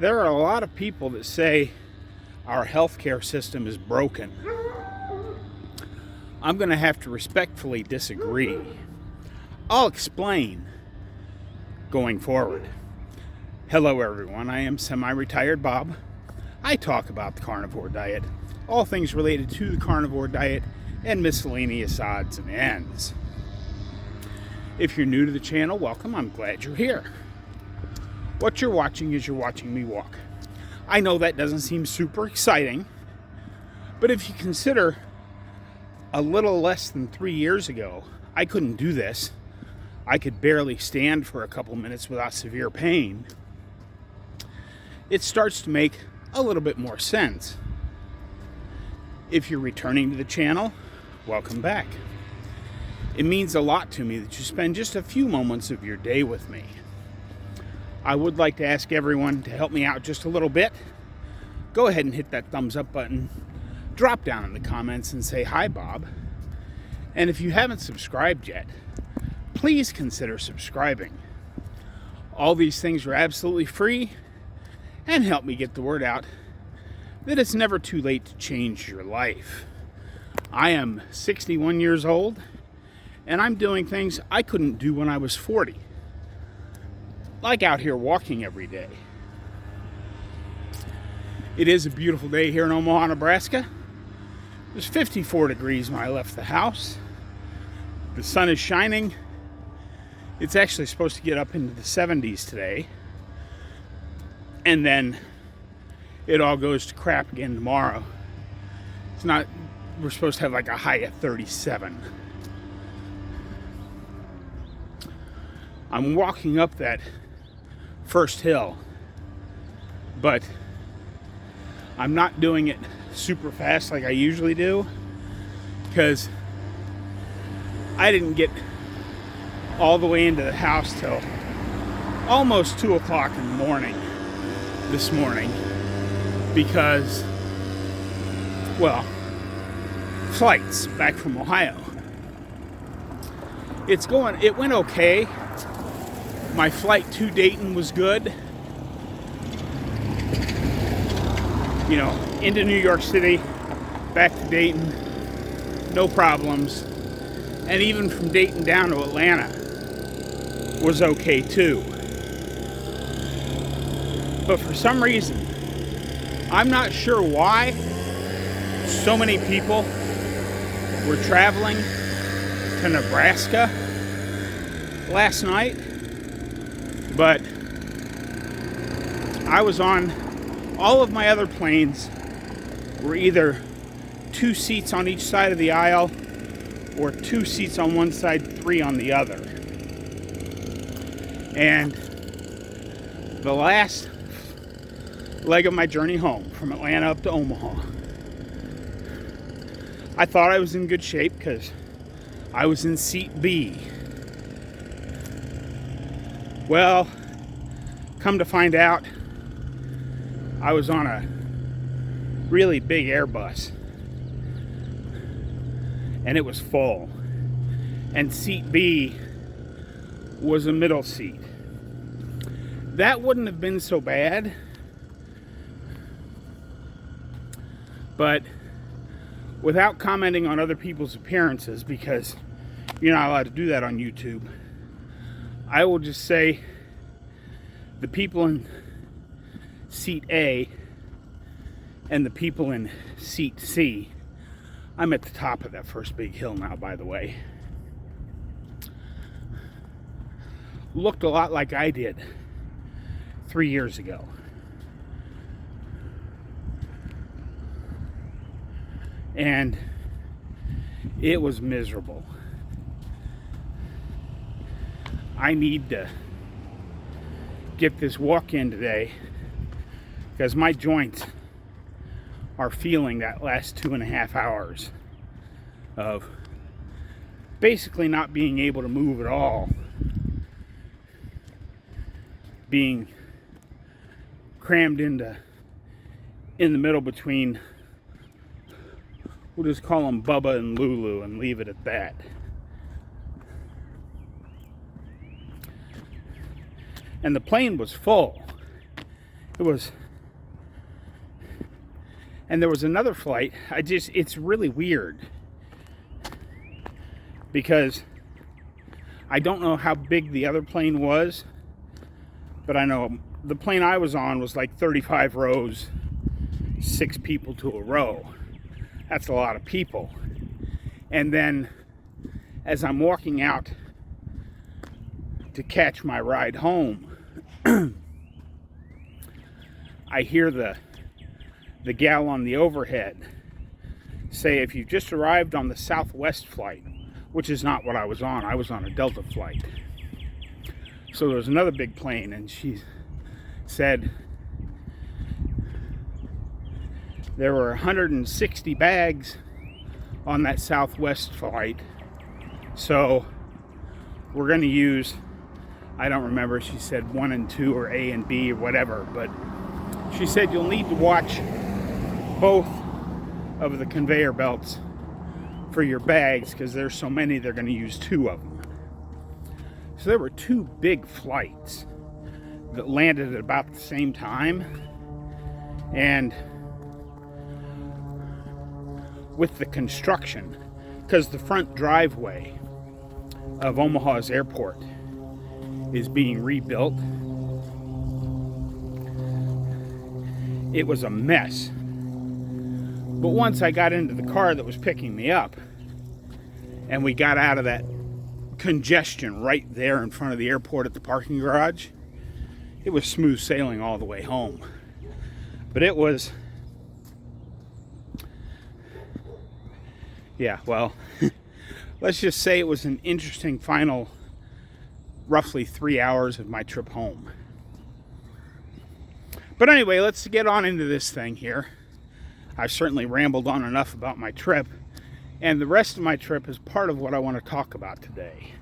There are a lot of people that say our healthcare system is broken. I'm going to have to respectfully disagree. I'll explain going forward. Hello everyone, I am Semi-Retired Bob. I talk about the carnivore diet, all things related to the carnivore diet, and miscellaneous odds and ends. If you're new to the channel, welcome, I'm glad you're here. What you're watching is you're watching me walk. I know that doesn't seem super exciting, but if you consider a little less than 3 years ago, I couldn't do this. I could barely stand for a couple minutes without severe pain. It starts to make a little bit more sense. If you're returning to the channel, welcome back. It means a lot to me that you spend just a few moments of your day with me. I would like to ask everyone to help me out just a little bit. Go ahead and hit that thumbs up button. Drop down in the comments and say, "Hi, Bob." And if you haven't subscribed yet, please consider subscribing. All these things are absolutely free and help me get the word out that it's never too late to change your life. I am 61 years old and I'm doing things I couldn't do when I was 40. Like out here walking every day. It is a beautiful day here in Omaha, Nebraska. It was 54 degrees when I left the house. The sun is shining. It's actually supposed to get up into the 70s today. And then it all goes to crap again tomorrow. We're supposed to have like a high of 37. I'm walking up that first hill, but I'm not doing it super fast like I usually do because I didn't get all the way into the house till almost 2 o'clock in the morning this morning because, well, flights back from Ohio. It went okay. My flight to Dayton was good. You know, into New York City, back to Dayton, no problems. And even from Dayton down to Atlanta was okay too. But for some reason, I'm not sure why so many people were traveling to Nebraska last night. But I was on all of my other planes were either 2 seats on each side of the aisle or 2 seats on one side, 3 on the other. And the last leg of my journey home from Atlanta up to Omaha, I thought I was in good shape because I was in seat B. Well, come to find out, I was on a really big Airbus, and it was full, and seat B was a middle seat. That wouldn't have been so bad, but without commenting on other people's appearances, because you're not allowed to do that on YouTube, I will just say the people in seat A and the people in seat C, I'm at the top of that first big hill now, by the way, looked a lot like I did 3 years ago. And it was miserable. I need to get this walk in today because my joints are feeling that last 2.5 hours of basically not being able to move at all, being crammed in the middle between, we'll just call them Bubba and Lulu and leave it at that. And the plane was full. It was, and there was another flight. It's really weird because I don't know how big the other plane was, but I know the plane I was on was like 35 rows, 6 people to a row. That's a lot of people. And then as I'm walking out to catch my ride home, I hear the gal on the overhead say, if you just arrived on the Southwest flight, which is not what I was on a Delta flight. So there was another big plane, and she said there were 160 bags on that Southwest flight. So we're going to use, I don't remember, she said 1 and 2 or A and B or whatever, but she said you'll need to watch both of the conveyor belts for your bags because there's so many they're going to use 2 of them. So there were 2 big flights that landed at about the same time, and with the construction, because the front driveway of Omaha's airport is being rebuilt, it was a mess. But once I got into the car that was picking me up, and we got out of that congestion right there in front of the airport at the parking garage, it was smooth sailing all the way home. But it was, yeah, well, let's just say it was an interesting final roughly 3 hours of my trip home. But anyway, let's get on into this thing here. I've certainly rambled on enough about my trip, and the rest of my trip is part of what I want to talk about today.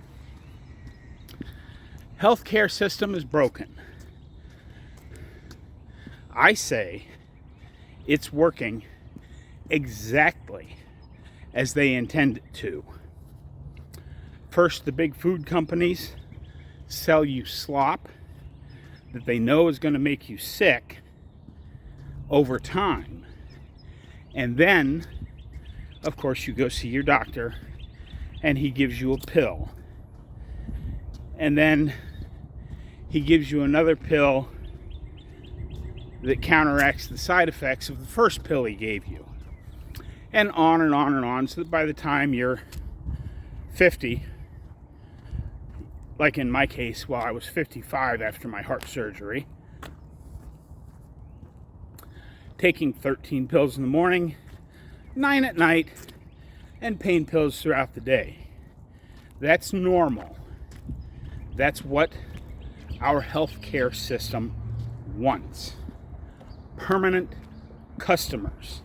Healthcare system is broken. I say it's working exactly as they intend it to. First, the big food companies sell you slop that they know is going to make you sick over time. And then, of course, you go see your doctor and he gives you a pill. And then he gives you another pill that counteracts the side effects of the first pill he gave you. And on and on and on, so that by the time you're 50, like in my case, well, I was 55 after my heart surgery, taking 13 pills in the morning, 9 at night, and pain pills throughout the day. That's normal. That's what our healthcare system wants. Permanent customers.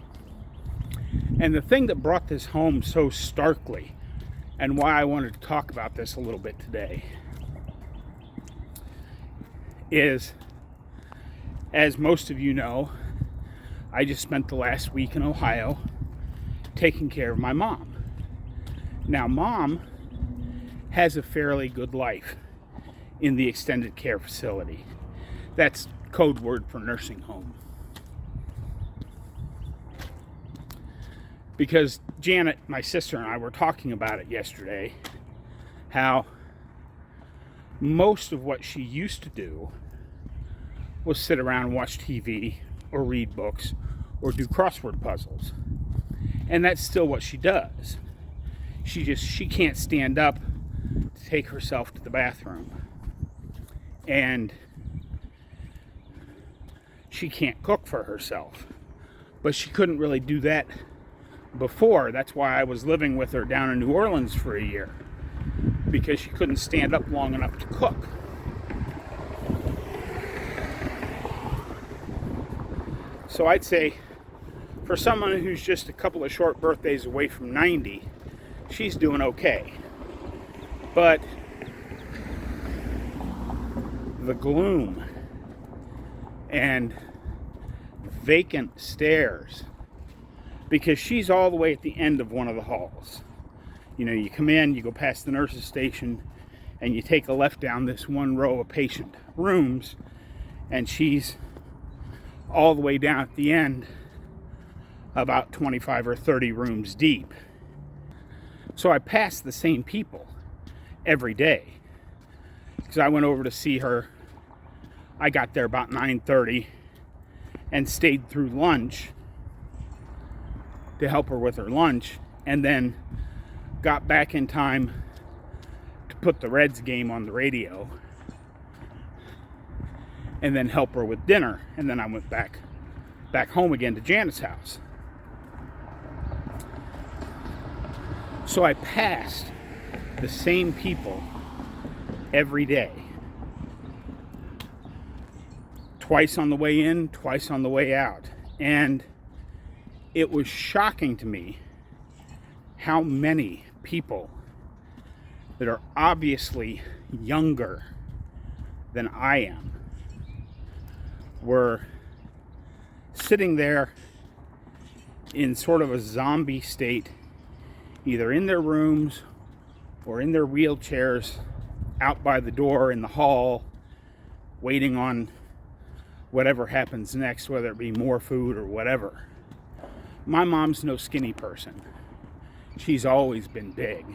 And the thing that brought this home so starkly, and why I wanted to talk about this a little bit today, is, as most of you know, I just spent the last week in Ohio taking care of my mom. Now, Mom has a fairly good life in the extended care facility. That's code word for nursing home. Because Janet, my sister, and I were talking about it yesterday, how most of what she used to do was sit around and watch TV or read books or do crossword puzzles. And that's still what she does. She can't stand up to take herself to the bathroom. And she can't cook for herself. But she couldn't really do that before. That's why I was living with her down in New Orleans for a year, because she couldn't stand up long enough to cook. So I'd say for someone who's just a couple of short birthdays away from 90, she's doing okay. But the gloom and vacant stares, because she's all the way at the end of one of the halls. You know, you come in, you go past the nurse's station, and you take a left down this one row of patient rooms, and she's all the way down at the end, about 25 or 30 rooms deep. So I passed the same people every day, because I went over to see her. I got there about 9:30 and stayed through lunch to help her with her lunch, and then got back in time to put the Reds game on the radio and then help her with dinner. And then I went back home again to Janet's house. So I passed the same people every day. Twice on the way in, twice on the way out. And it was shocking to me how many people that are obviously younger than I am were sitting there in sort of a zombie state, either in their rooms or in their wheelchairs, out by the door in the hall, waiting on whatever happens next, whether it be more food or whatever. My mom's no skinny person. She's always been big.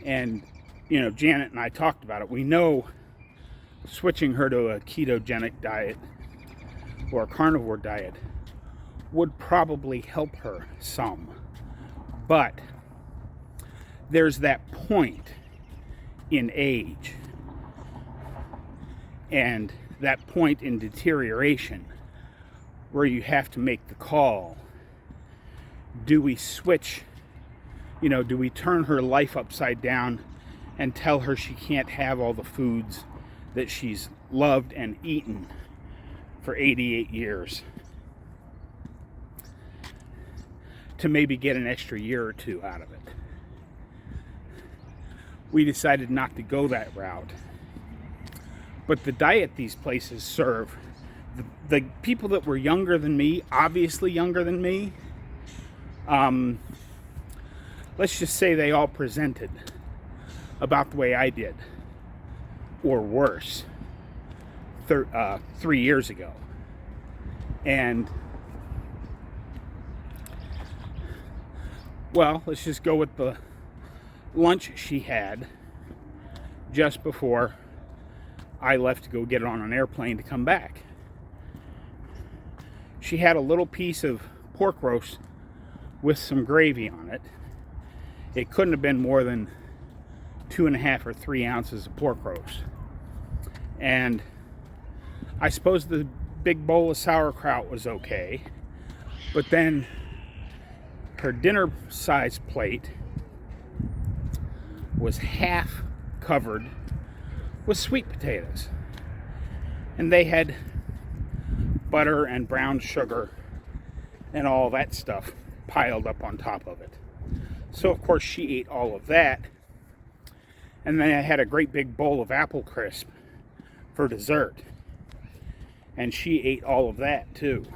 And, you know, Janet and I talked about it. We know switching her to a ketogenic diet or a carnivore diet would probably help her some. But there's that point in age and that point in deterioration where you have to make the call. Do we switch? You know, do we turn her life upside down and tell her she can't have all the foods that she's loved and eaten for 88 years to maybe get an extra year or two out of it? We decided not to go that route. But the diet these places serve, the people that were younger than me, obviously younger than me, let's just say they all presented about the way I did, or worse, 3 years ago. And, well, let's just go with the lunch she had just before I left to go get it on an airplane to come back. She had a little piece of pork roast with some gravy on it. It couldn't have been more than 2.5 or 3 ounces of pork roast. And I suppose the big bowl of sauerkraut was okay, but then her dinner size plate was half covered with sweet potatoes, and they had butter and brown sugar and all that stuff piled up on top of it. So of course she ate all of that, and then I had a great big bowl of apple crisp for dessert, and she ate all of that too.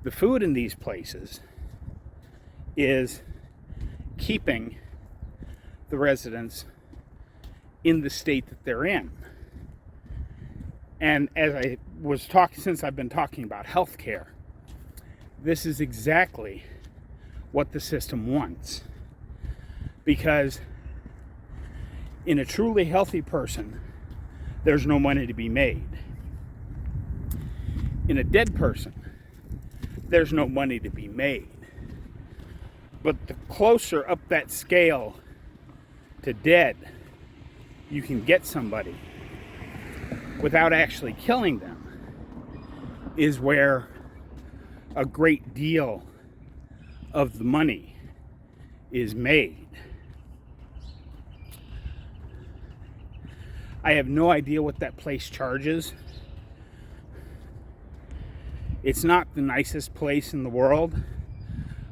The food in these places is keeping the residents in the state that they're in. And as I was talking, since I've been talking about healthcare, this is exactly what the system wants. Because in a truly healthy person, there's no money to be made. In a dead person, there's no money to be made. But the closer up that scale to dead you can get somebody without actually killing them is where a great deal of the money is made. I have no idea what that place charges. It's not the nicest place in the world,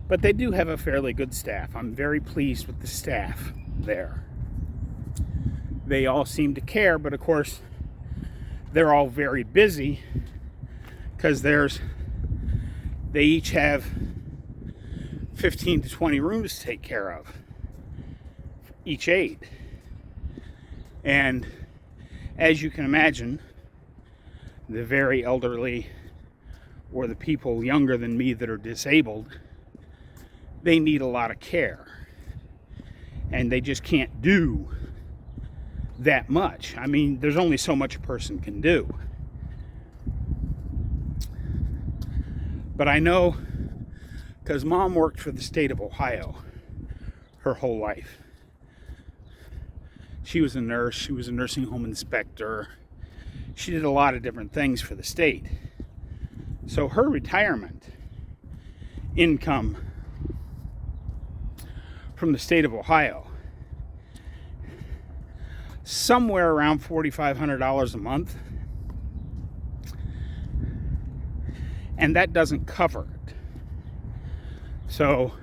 but they do have a fairly good staff. I'm very pleased with the staff there. They all seem to care, but of course, they're all very busy because they each have 15 to 20 rooms to take care of, each aide. And as you can imagine, the very elderly or the people younger than me that are disabled, they need a lot of care. And they just can't do that much. I mean, there's only so much a person can do. But I know, because Mom worked for the state of Ohio her whole life. She was a nurse, she was a nursing home inspector. She did a lot of different things for the state. So her retirement income from the state of Ohio, somewhere around $4,500 a month. And that doesn't cover it. So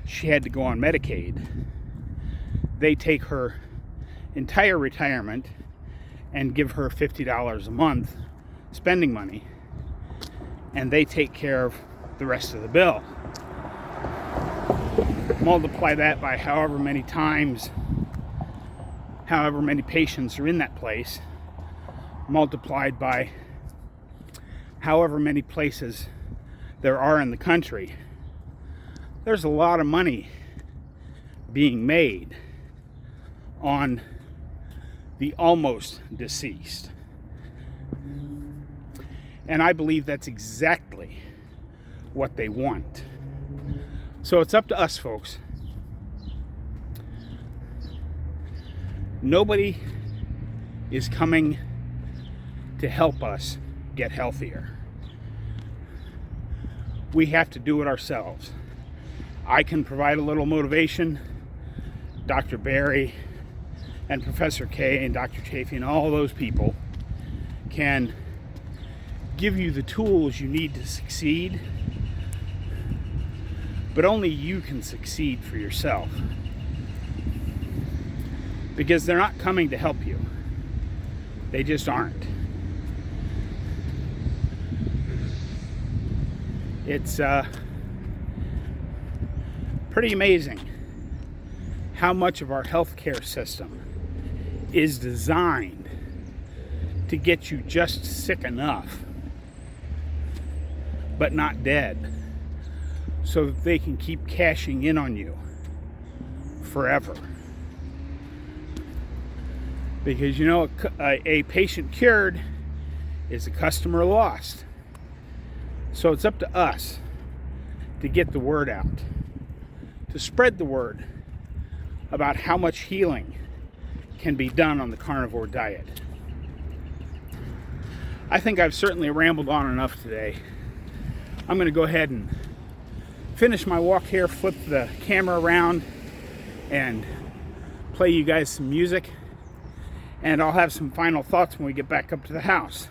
she had to go on Medicaid. They take her entire retirement and give her $50 a month spending money, and they take care of the rest of the bill. Multiply that by however many times, however many patients are in that place, multiplied by however many places there are in the country. There's a lot of money being made on the almost deceased. And I believe that's exactly what they want. So it's up to us, folks. Nobody is coming to help us get healthier. We have to do it ourselves. I can provide a little motivation. Dr. Barry and Professor K and Dr. Chafee and all those people can give you the tools you need to succeed, but only you can succeed for yourself, because they're not coming to help you. They just aren't. It's pretty amazing how much of our healthcare system is designed to get you just sick enough, but not dead, so that they can keep cashing in on you forever. Because you know, a patient cured is a customer lost. So it's up to us to get the word out, to spread the word about how much healing can be done on the carnivore diet. I think I've certainly rambled on enough today. I'm going to go ahead and finish my walk here, flip the camera around, and play you guys some music. And I'll have some final thoughts when we get back up to the house.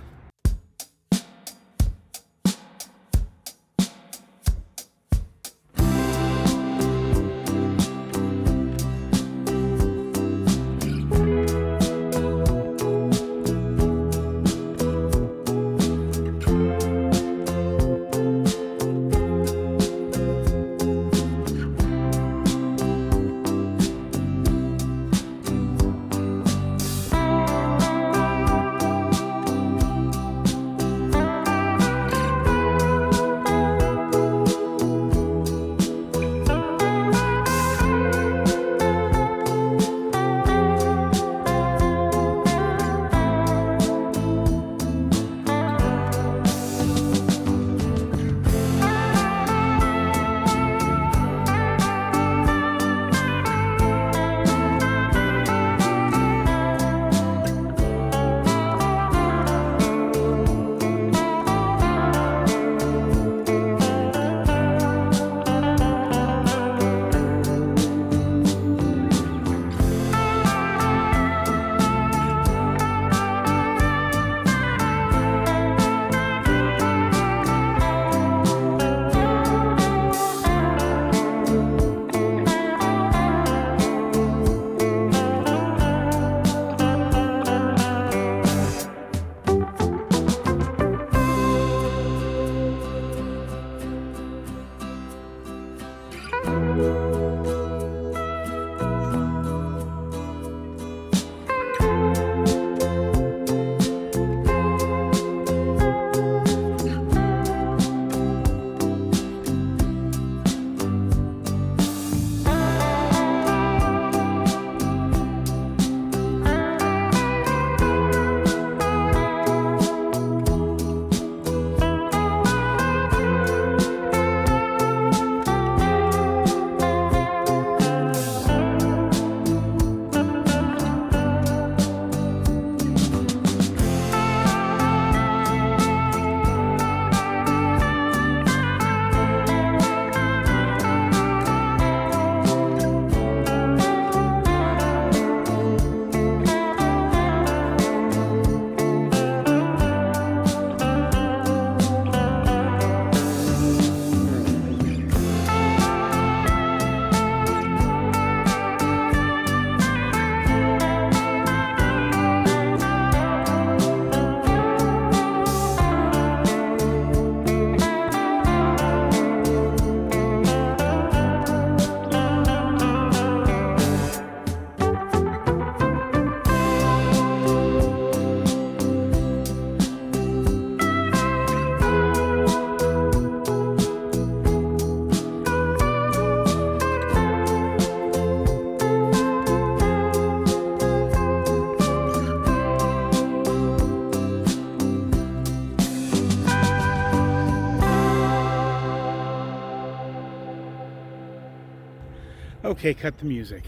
Okay, cut the music.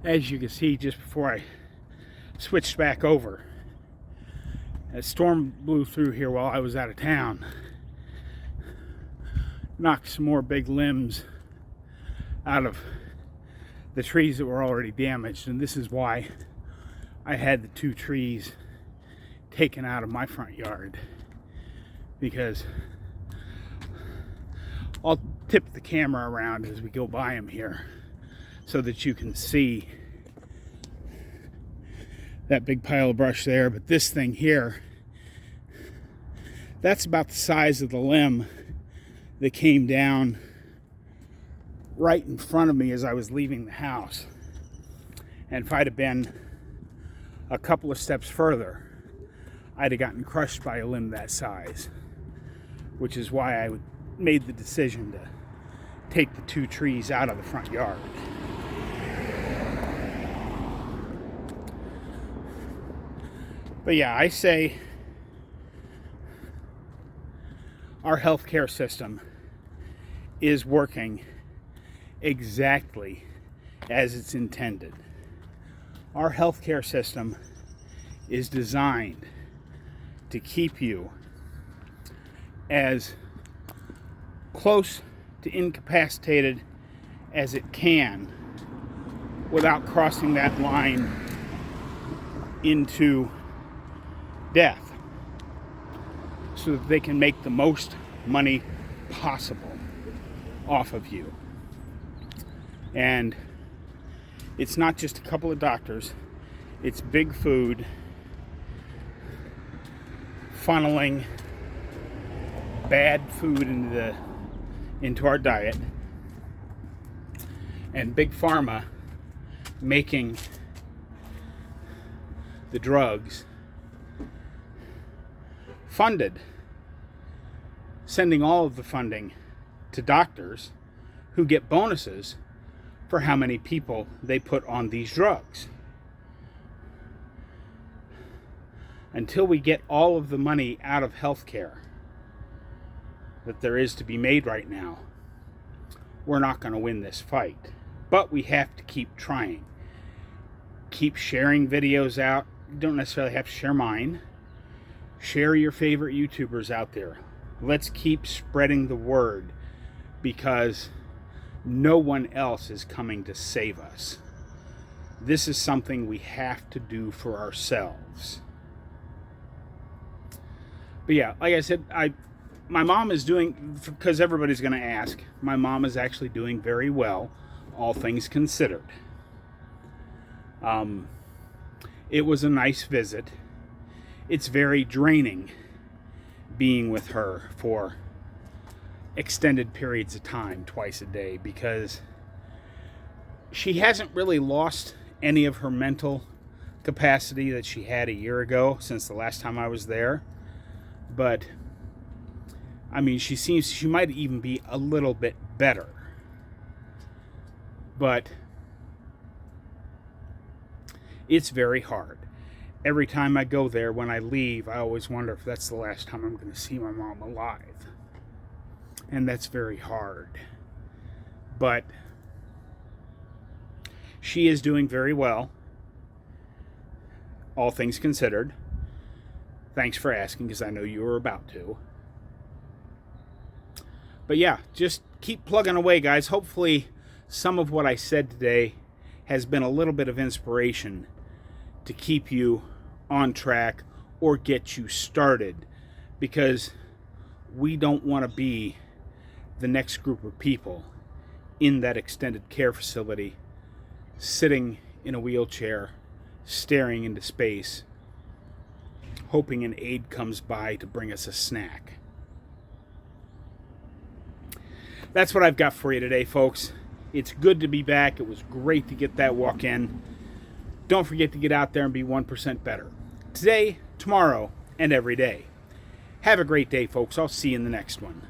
As you can see, just before I switched back over, a storm blew through here while I was out of town. Knocked some more big limbs out of the trees that were already damaged, and this is why I had the 2 trees taken out of my front yard, because I'll tip the camera around as we go by them here so that you can see that big pile of brush there. But this thing here, that's about the size of the limb that came down right in front of me as I was leaving the house. And if I'd have been a couple of steps further, I'd have gotten crushed by a limb that size, which is why I made the decision to take the 2 trees out of the front yard. But yeah, I say our healthcare system is working exactly as it's intended. Our healthcare system is designed to keep you as close to incapacitated as it can without crossing that line into death, so that they can make the most money possible off of you. And it's not just a couple of doctors, it's big food funneling bad food into our diet, and big pharma making the drugs, funded, sending all of the funding to doctors who get bonuses for how many people they put on these drugs. Until we get all of the money out of healthcare that there is to be made right now, we're not going to win this fight. But we have to keep trying. Keep sharing videos out. You don't necessarily have to share mine. Share your favorite YouTubers out there. Let's keep spreading the word, because no one else is coming to save us. This is something we have to do for ourselves. But yeah, like I said, my mom is doing, because everybody's going to ask, my mom is actually doing very well, all things considered. It was a nice visit. It's very draining being with her for extended periods of time, twice a day, because she hasn't really lost any of her mental capacity that she had a year ago since the last time I was there. But I mean, she might even be a little bit better. But it's very hard. Every time I go there, when I leave, I always wonder if that's the last time I'm going to see my mom alive. And that's very hard. But she is doing very well, all things considered. Thanks for asking, because I know you were about to. But yeah, just keep plugging away, guys. Hopefully some of what I said today has been a little bit of inspiration to keep you on track or get you started, because we don't want to be the next group of people in that extended care facility sitting in a wheelchair staring into space hoping an aide comes by to bring us a snack. That's what I've got for you today, folks. It's good to be back. It was great to get that walk in. Don't forget to get out there and be 1% better. Today, tomorrow, and every day. Have a great day, folks. I'll see you in the next one.